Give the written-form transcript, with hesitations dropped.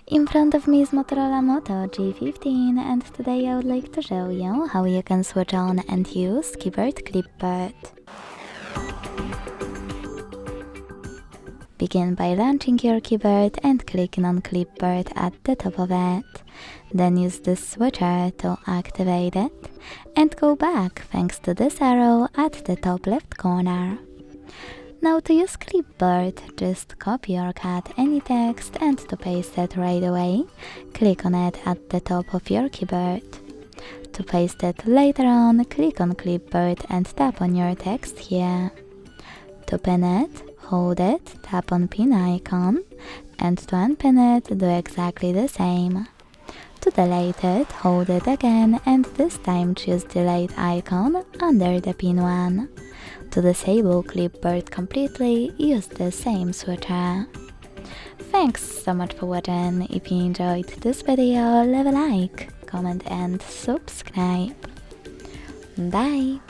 In front of me is Motorola Moto G15, and today I would like to show you how you can switch on and use keyboard Clipboard. Begin by launching your keyboard and clicking on Clipboard at the top of it. Then use this switcher to activate it, and go back thanks to this arrow at the top left corner. Now to use Clipboard, just copy or cut any text, and to paste it right away, click on it at the top of your keyboard. To paste it later on, click on Clipboard and tap on your text here. To pin it, hold it, tap on pin icon, and to unpin it, do exactly the same. To delete it, hold it again, and this time choose delete icon under the pin one. To disable Clipboard completely, use the same switcher. Thanks so much for watching. If you enjoyed this video, leave a like, comment and subscribe. Bye!